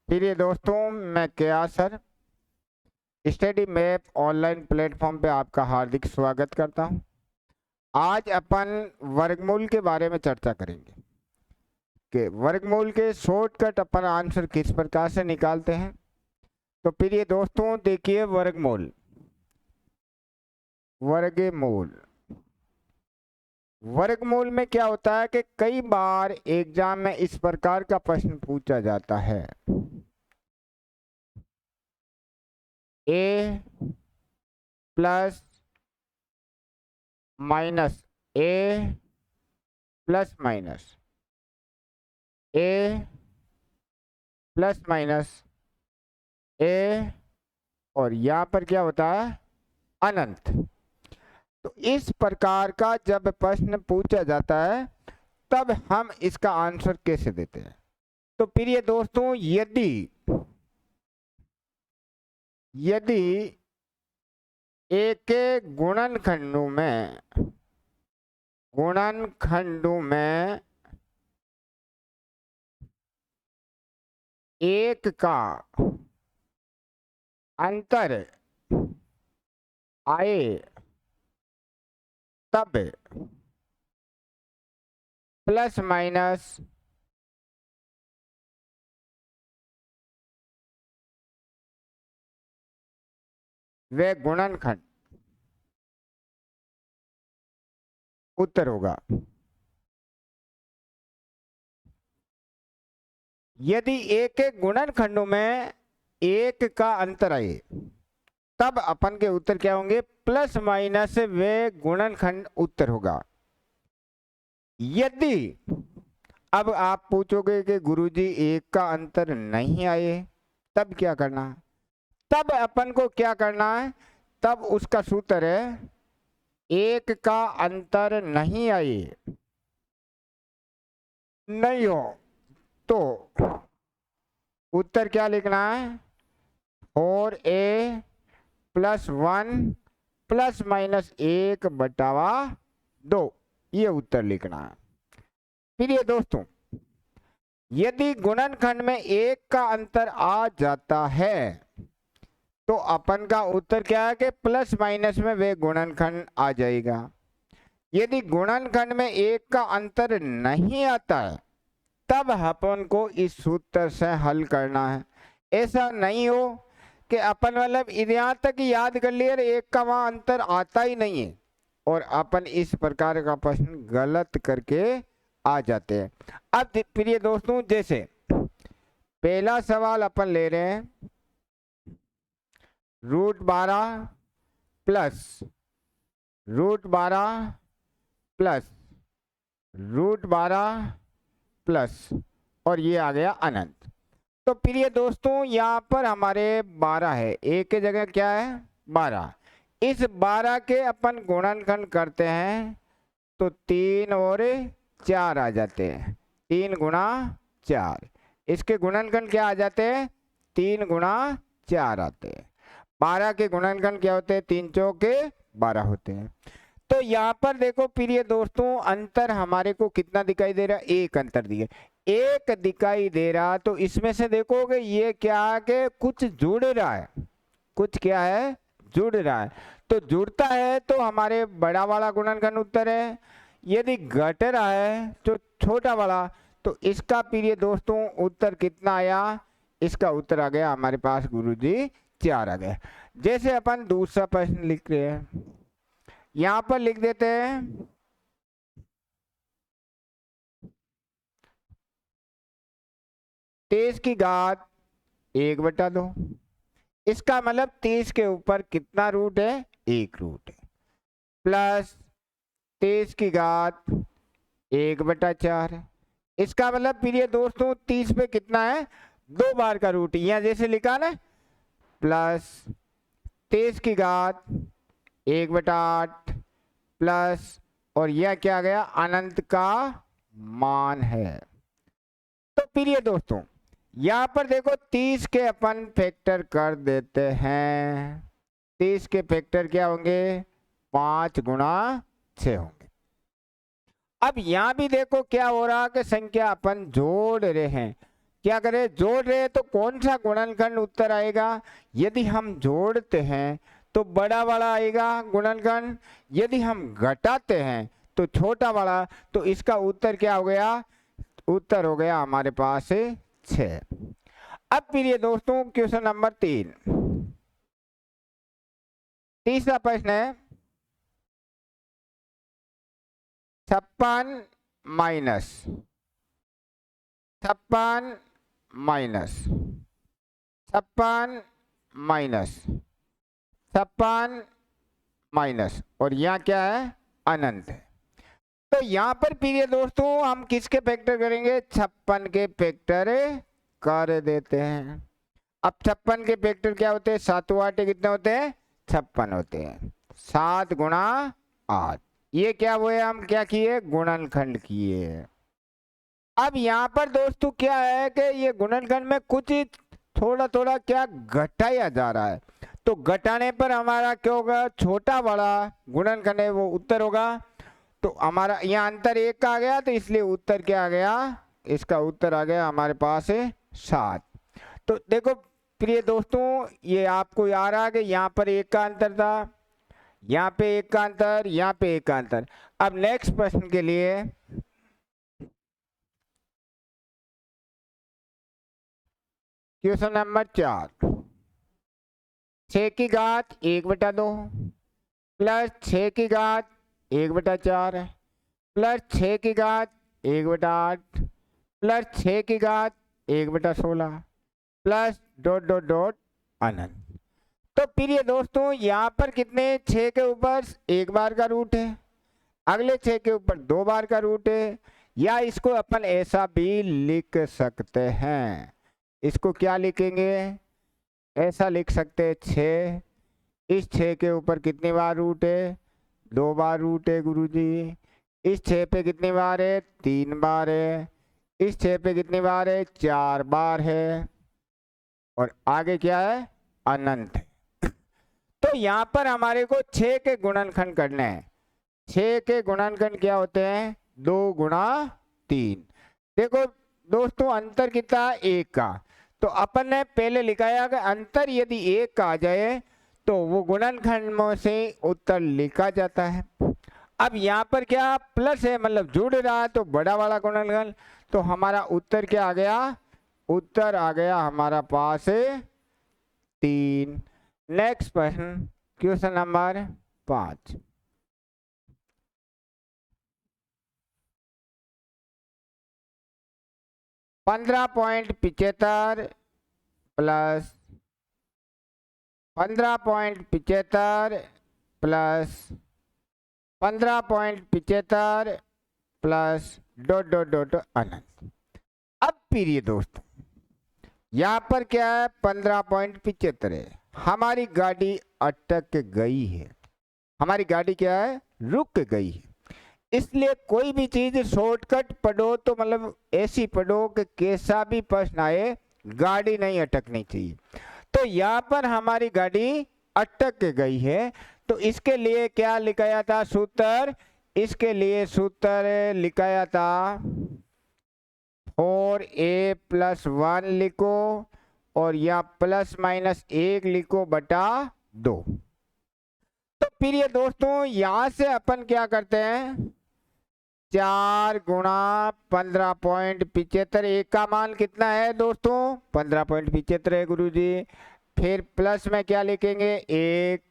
प्रिय दोस्तों, मैं Keya sir study map online platform पे आपका हार्दिक स्वागत करता हूं। आज अपन वर्गमूल के बारे में चर्चा करेंगे कि वर्गमूल के शॉर्टकट अपन आंसर किस प्रकार से निकालते हैं। तो प्रिय दोस्तों, देखिए वर्गमूल वर्गमूल वर्गमूल में क्या होता है कि कई बार एग्जाम में इस प्रकार का प्रश्न पूछा जाता है। ए प्लस माइनस ए प्लस माइनस ए प्लस माइनस ए, और यहाँ पर क्या होता है अनंत। तो इस प्रकार का जब प्रश्न पूछा जाता है तब हम इसका आंसर कैसे देते हैं। तो प्रिय दोस्तों, यदि एक के गुणनखंडों में एक का अंतर आए तब प्लस माइनस वे गुणनखंड उत्तर होगा। यदि एक के गुणनखंडों में एक का अंतर आए तब अपन के उत्तर क्या होंगे, प्लस माइनस वे गुणनखंड उत्तर होगा। यदि अब आप पूछोगे कि गुरुजी एक का अंतर नहीं आए तब क्या करना है, तब अपन को क्या करना है, तब उसका सूत्र है एक का अंतर नहीं आए नहीं हो तो उत्तर क्या लिखना है, 4a प्लस 1 प्लस माइनस 1/2, ये उत्तर लिखना है। फिर ये दोस्तों, यदि गुणनखंड में एक का अंतर आ जाता है तो अपन का उत्तर क्या है कि प्लस माइनस में वे गुणनखंड आ जाएगा। यदि गुणनखंड में एक का अंतर नहीं आता है तब अपन को इस सूत्र से हल करना है। ऐसा नहीं हो कि अपन मतलब यहाँ तक याद कर लिया एक का वहां अंतर आता ही नहीं है और अपन इस प्रकार का प्रश्न गलत करके आ जाते हैं। अब प्रिय दोस्तों, जैसे पहला सवाल अपन ले रहे हैं, √12 प्लस √12 प्लस √12 प्लस, और ये आ गया अनंत। तो प्रिय दोस्तों, यहाँ पर हमारे 12 है, एक की जगह क्या है 12। इस 12 के अपन गुणनखंड करते हैं तो 3 और 4 आ जाते हैं, 3 गुणा 4। इसके गुणनखंड क्या आ जाते हैं, 3 गुणा 4 आते हैं। 12 के गुणनखंड क्या होते हैं, 3 चौके 12 होते हैं। तो यहाँ पर देखो प्रिय दोस्तों, अंतर हमारे को कितना दिखाई दे रहा है, एक अंतर दिए, एक दिखाई दे रहा। तो इसमें से देखोगे ये क्या है कि कुछ जुड़ रहा है, कुछ क्या है जुड़ रहा है। तो जुड़ता है तो हमारे बड़ा वाला गुणनखंड उत्तर है, यदि घट रहा है तो छोटा वाला। तो इसका प्रिय दोस्तों उत्तर कितना आया, इसका उत्तर आ गया हमारे पास गुरुजी 4 आ गया। जैसे अपन दूसरा प्रश्न लिख रहे हैं, यहां पर लिख देते हैं 23 की घात 1/2। इसका मतलब 23 के ऊपर कितना रूट है, 1 रूट है, प्लस 23 की घात 1/4। इसका मतलब प्रिय दोस्तों 30 पे कितना है, 2 बार का रूट, यहां जैसे लिखा ना, प्लस 23 की घात 1/8 प्लस, और यह क्या गया अनंत का मान है। तो प्रिय दोस्तों यहां पर देखो 30 के अपन फैक्टर कर देते हैं, 30 के फैक्टर क्या होंगे, 5 गुणा 6 होंगे। अब यहां भी देखो क्या हो रहा है कि संख्या अपन जोड़ रहे हैं, क्या करें, जोड़ रहे हैं तो कौन सा गुणनखंड उत्तर आएगा? यदि हम जोड़ते हैं तो बड़ा वाला आएगा गुणनखंड, यदि हम घटाते हैं तो छोटा वाला। तो इसका उत्तर क्या हो गया? उत्तर हो गया हमारे पास 6। अब प्रिय दोस्तों क्वेश्चन नंबर 3, तीसरा प्रश्न है 56 माइनस 56 माइनस 56 माइनस 56 माइनस, और यहाँ क्या है? अनंत है। तो यहाँ पर प्रिय दोस्तों हम किसके फैक्टर करेंगे? 56 के फैक्टर कर देते हैं। अब 56 के फैक्टर क्या होते हैं? 7 आठे कितने होते हैं? 56 होते हैं। 7 गुणा 8, ये क्या हुए? हम क्या किए? गुणनखंड किए। अब यहाँ पर दोस्तों क्या है कि ये गुणनखंड में कुछ थोड़ा थोड़ा क्या घटाया जा रहा है, तो घटाने पर हमारा क्या होगा? छोटा बड़ा गुणनखंड है वो उत्तर होगा। तो हमारा यहाँ अंतर 1 का आ गया, तो इसलिए उत्तर क्या आ गया? इसका उत्तर आ गया हमारे पास 7। तो देखो प्रिय दोस्तों, ये आपको याद आ कि यहाँ पर 1 का अंतर था, यहाँ पे 1 का अंतर, यहाँ पे 1 का अंतर। अब नेक्स्ट प्रश्न के लिए क्वेश्चन नंबर 4, 6 की घात 1/2 प्लस 6 की घात 1/4 प्लस 6 की घात 1/8 प्लस 6 की घात 1/16 प्लस डॉट डॉट डॉट अनंत। तो प्रिय दोस्तों यहाँ पर कितने? 6 के ऊपर 1 बार का रूट है, अगले 6 के ऊपर 2 बार का रूट है, या इसको अपन ऐसा भी लिख सकते हैं। इसको क्या लिखेंगे? ऐसा लिख सकते हैं 6, इस 6 के ऊपर कितनी बार रूट है? 2 बार रूट है गुरुजी। इस 6 पे कितनी बार है? 3 बार है। इस 6 पे कितनी बार है? 4 बार है। और आगे क्या है? अनंत है। तो यहाँ पर हमारे को 6 के गुणनखंड करने हैं। 6 के गुणनखंड क्या होते हैं? 2 गुणा 3। देखो दोस्तों अंतर कितना? 1 का। तो अपन ने पहले लिखाया कि अंतर यदि 1 का आ जाए तो वो गुणनखंड में से उत्तर लिखा जाता है। अब यहाँ पर क्या प्लस है, मतलब जुड़ रहा है, तो बड़ा वाला गुणनखंड। तो हमारा उत्तर क्या आ गया? उत्तर आ गया हमारा पास 3। नेक्स्ट प्रश्न question number 5, 15.75 plus 15.75 plus 15.75 plus dot dot dot अनंत। अब प्रिय दोस्तों यहाँ पर क्या है? 15.75 है। हमारी गाड़ी अटक गई है, हमारी गाड़ी क्या है? रुक गई है। इसलिए कोई भी चीज शॉर्टकट पढ़ो तो मतलब ऐसी पढ़ो कि कैसा भी प्रश्न आए गाड़ी नहीं अटकनी चाहिए। तो यहाँ पर हमारी गाड़ी अटक गई है, तो इसके लिए क्या लिखाया था सूत्र? इसके लिए सूत्र लिखाया था 4a+1 लिखो, और या प्लस माइनस 1 लिखो बटा 2। तो प्रिय दोस्तों यहां से अपन क्या करते हैं? 4 गुणा 15.75, एक का मान कितना है दोस्तों? 15.75 है गुरुजी। फिर प्लस में क्या लिखेंगे? 1,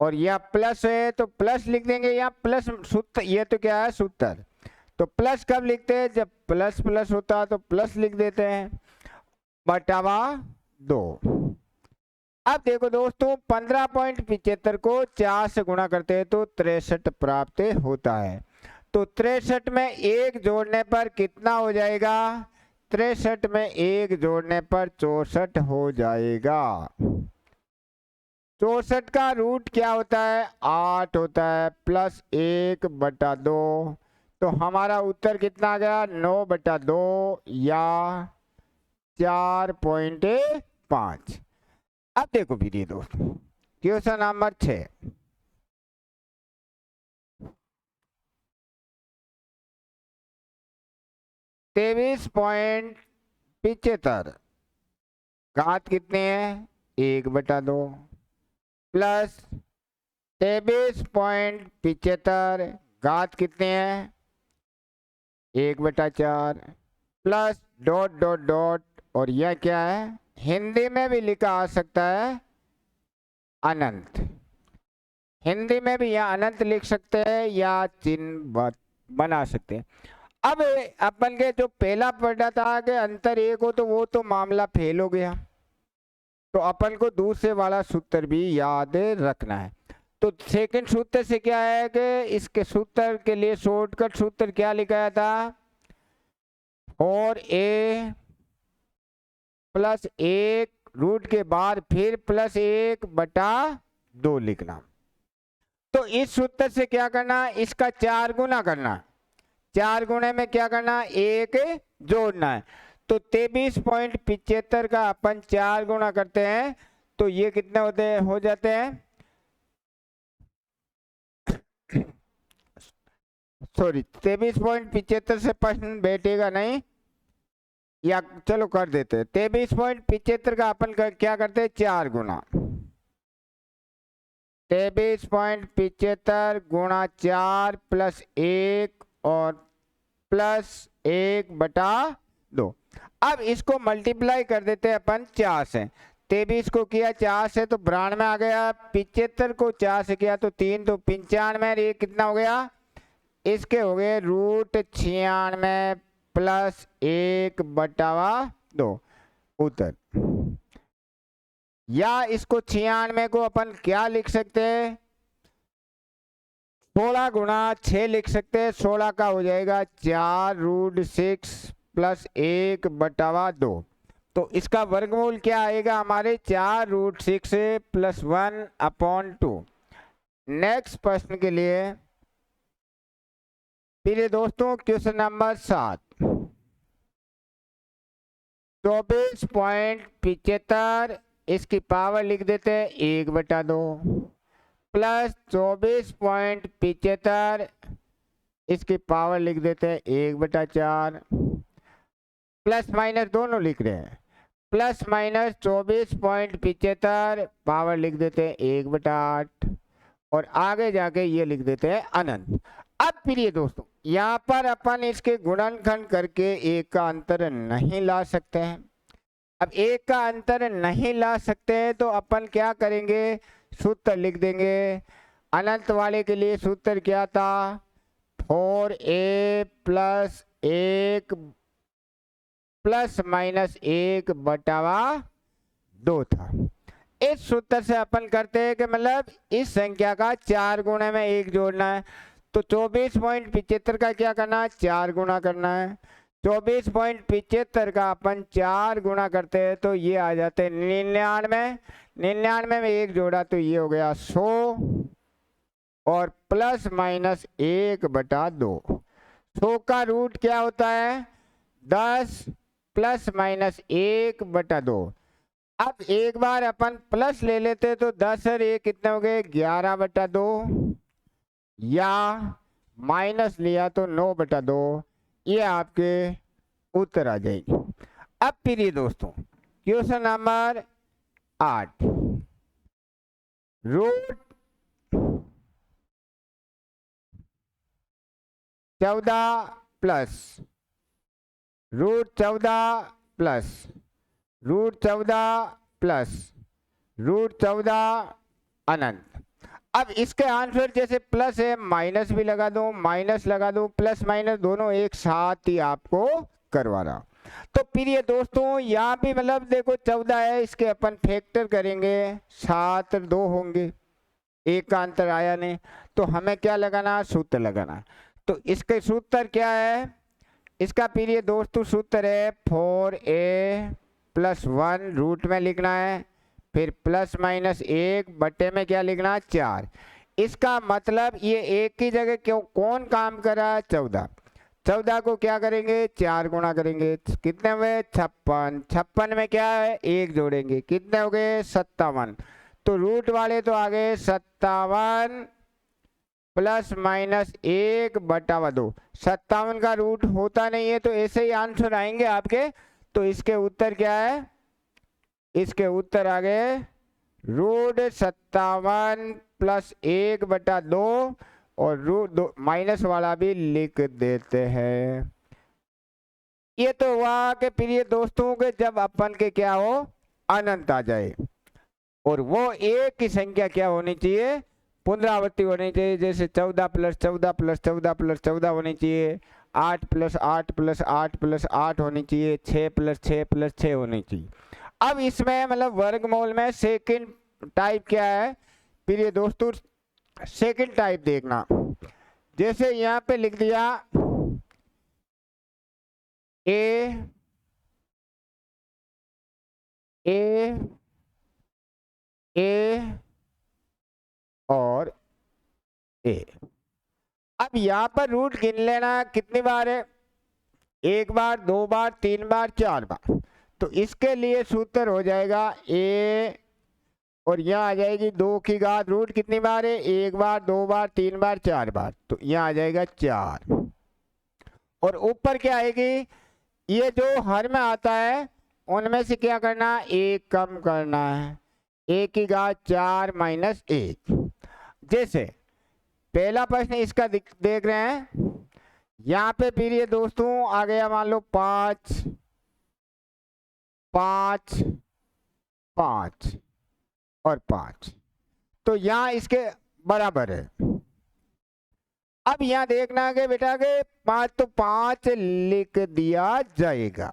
और यह प्लस है तो प्लस लिख देंगे, या प्लस सूत्र, ये तो क्या है? सूत्र। तो प्लस कब लिखते हैं? जब प्लस प्लस होता है तो प्लस लिख देते हैं, बटावा 2। अब देखो दोस्तों 15.75 को 4 से गुणा करते हैं तो 63 प्राप्त होता है। तो 63 में 1 जोड़ने पर कितना हो जाएगा? 63 में 1 जोड़ने पर 64 हो जाएगा। 64 का रूट क्या होता है? 8 होता है, प्लस 1/2। तो हमारा उत्तर कितना आ गया? 9/2 या 4.5। अब देखो प्रिय दोस्तों क्वेश्चन नंबर 6, 23.75 75 घात कितनी है 1/2 प्लस 23.75 घात कितनी है 1/4 प्लस डॉट डॉट डॉट, और यह क्या है हिंदी में भी लिखा आ सकता है अनंत। हिंदी में भी यह अनंत लिख सकते हैं या चिन्ह बना सकते हैं। अब अपन के जो पहला पढ़ा था कि अंतर एक हो तो वो तो मामला फेल हो गया, तो अपन को दूसरे वाला सूत्र भी याद रखना है। तो सेकंड सूत्र से क्या है कि इसके सूत्र के लिए शॉर्टकट सूत्र क्या लिखाया था 4a प्लस 1 रूट के बाद फिर प्लस 1/2 लिखना। तो इस सूत्र से क्या करना इसका 4 गुना करना, 4 गुणे में क्या करना 1 जोड़ना है। तो 23.75 का अपन 4 गुना करते हैं तो ये कितने होते हो जाते हैं सॉरी 23.75 से प्रश्न बैठेगा नहीं, या चलो कर देते हैं 23.75 का अपन क्या करते हैं 4 गुना 23.75 गुणा 4 प्लस 1 और प्लस 1/2। अब इसको मल्टीप्लाई कर देते हैं अपन 4 से। 23 को किया 4 से तो 92 आ गया, 75 को 4 से किया तो 3 तो 95, ये कितना हो गया इसके हो गए √96 प्लस 1/2 उत्तर। या इसको 96 को अपन क्या लिख सकते हैं 16 गुणा 6 लिख सकते हैं। 16 का हो जाएगा 4√6 प्लस 1/2। तो इसका वर्गमूल क्या आएगा हमारे 4√6 प्लस 1/2। नेक्स्ट प्रश्न के लिए प्रिय दोस्तों क्वेश्चन नंबर 7 24.75 इसकी पावर लिख देते हैं 1/2 प्लस 24.75 इसकी पावर लिख देते हैं 1/4 प्लस माइनस दोनों लिख रहे हैं प्लस माइनस 24.75 पावर लिख देते हैं 1/8 और आगे जाके ये लिख देते हैं अनंत। अब प्रिय दोस्तों यहाँ पर अपन इसके गुणनखंड करके एक का अंतर नहीं ला सकते हैं। अब एक का अंतर नहीं ला सकते हैं तो अपन क्या करेंगे सूत्र लिख देंगे। अनंत वाले के लिए सूत्र क्या था 4a प्लस 1 प्लस माइनस 1/2 था। इस सूत्र से अपन करते हैं कि मतलब इस संख्या का 4 गुणे में 1 जोड़ना है। तो 24.75 का क्या करना है 4 गुना करना है। 24.75 का अपन 4 गुना करते हैं तो ये आ जाते हैं 99। 99 में 1 जोड़ा तो ये हो गया 100 और प्लस माइनस 1/2। 100 का रूट क्या होता है 10 प्लस माइनस 1/2। अब एक बार अपन प्लस ले लेते तो 10 और 1 कितने हो गए 11/2 या माइनस लिया तो 9/2। ये आपके उत्तर आ जाएगी। अब प्रिय दोस्तों क्वेश्चन नंबर 8 √14 प्लस √14 प्लस √14 अनंत। अब इसके आंसर जैसे प्लस है माइनस भी लगा दो माइनस लगा दो प्लस माइनस दोनों एक साथ ही आपको करवा रहा। तो प्रिय दोस्तों यहाँ भी मतलब देखो 14 है इसके अपन फैक्टर करेंगे 7 2 होंगे, एक का अंतर आया नहीं तो हमें क्या लगाना सूत्र लगाना। तो इसके सूत्र क्या है इसका प्रिय दोस्तों सूत्र है 4a प्लस 1 रूट में लिखना है फिर प्लस माइनस 1 बटे में क्या लिखना 4। इसका मतलब ये एक की जगह क्यों कौन काम कर रहा है 14। 14 को क्या करेंगे 4 गुना करेंगे कितने हुए 56। 56 में क्या है 1 जोड़ेंगे कितने हो गए 57। तो रूट वाले तो आ गए 57 प्लस माइनस 1/2। 57 का रूट होता नहीं है तो ऐसे ही आंसर आएंगे आपके। तो इसके उत्तर क्या है, इसके उत्तर आ गए √57 प्लस 1/2 और √2 माइनस वाला भी लिख देते हैं। ये तो हुआ कि प्रिय दोस्तों के जब अपन के क्या हो, अनंत आ जाए और वो एक की संख्या क्या होनी चाहिए, पुनरावृत्ति होनी चाहिए। जैसे 14 + 14 + 14 + 14 होनी चाहिए, 8 + 8 + 8 + 8 होनी चाहिए, 6 + 6 + 6 होनी चाहिए। अब इसमें मतलब वर्गमूल में सेकंड टाइप क्या है प्रिय दोस्तों, सेकंड टाइप देखना। जैसे यहाँ पे लिख दिया ए और ए। अब यहाँ पर रूट गिन लेना कितनी बार है, 1 बार, 2 बार, 3 बार, 4 बार। तो इसके लिए सूत्र हो जाएगा ए और यहाँ आ जाएगी 2 की घात रूट कितनी बार है, 1 बार, 2 बार, 3 बार, 4 बार। तो यहाँ आ जाएगा 4 और ऊपर क्या आएगी, ये जो हर में आता है उनमें से क्या करना, 1 कम करना है, 1 की घात 4 - 1। जैसे पहला प्रश्न इसका देख रहे हैं, यहाँ पे प्रिय दोस्तों आ गया मान लो 5 5 5 और 5, तो यहाँ इसके बराबर है। अब यहाँ देखना है कि बेटा के 5 तो 5 लिख दिया जाएगा।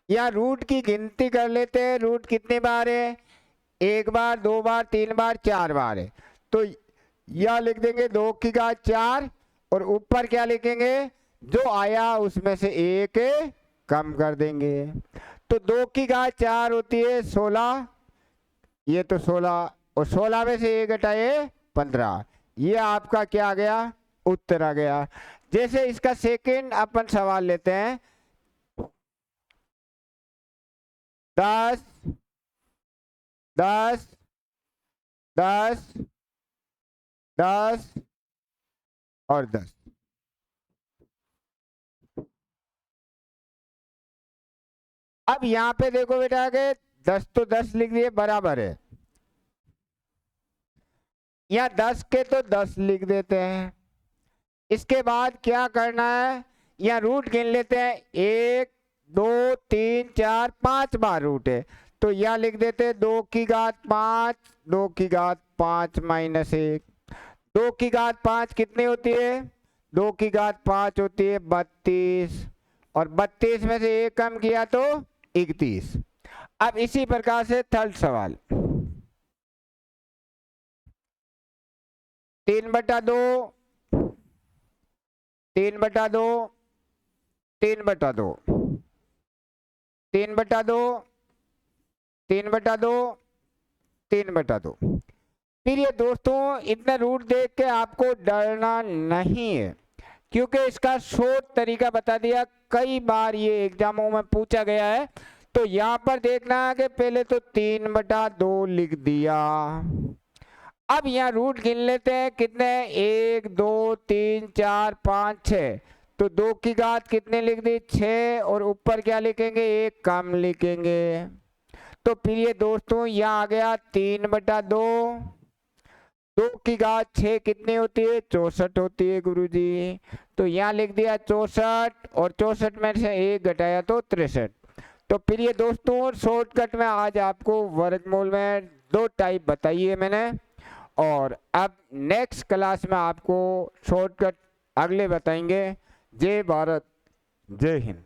यहाँ रूट की गिनती कर लेते हैं, रूट कितने बार है, 1 बार, 2 बार, 3 बार, 4 बार है। तो यह लिख देंगे 2 की घात 4 और ऊपर क्या लिखेंगे, जो आया उसमें से 1 कम कर देंगे। तो 2 की घात 4 होती है 16, ये तो 16 और 16 में से 1 घटाए 15। ये आपका क्या आ गया, उत्तर आ गया। जैसे इसका सेकंड अपन सवाल लेते हैं, 10 10 10 10 और 10। अब यहां पे देखो बेटा के 10 तो 10 लिख दिए बराबर है, या 10 के तो 10 लिख देते हैं। इसके बाद क्या करना है, या रूट गिन लेते हैं, 1 2 3 4 5 बार रूट है। तो यह लिख देते हैं 2 की घात 5, 2 की घात 5 - 1। 2 की घात 5 कितनी होती है, 2 की घात 5 होती है 32 और 32 में से 1 कम किया तो 31। अब इसी प्रकार से थर्ड सवाल, 3/2 3/2 3/2 3/2 3/2 3/2। फिर ये दोस्तों इतना रूट देख के आपको डरना नहीं है, क्योंकि इसका शॉर्ट तरीका बता दिया, कई बार ये एग्जामों में पूछा गया है। तो यहाँ पर देखना है कि पहले तो 3/2 लिख दिया। अब यहाँ रूट गिन लेते हैं कितने, 1 2 3 4 5 6। तो 2 की घात कितने लिख दी 6 और ऊपर क्या लिखेंगे, 1 कम लिखेंगे। तो फिर ये दोस्तों यहाँ आ गया 3/2, 2 की घात 6 कितनी होती है, 64 होती है गुरुजी। तो यहाँ लिख दिया 64 और 64 में से 1 घटाया तो 63। तो फिर ये दोस्तों शॉर्टकट में आज आपको वर्गमूल में 2 टाइप बताई है मैंने, और अब नेक्स्ट क्लास में आपको शॉर्टकट अगले बताएंगे। जय भारत, जय हिंद।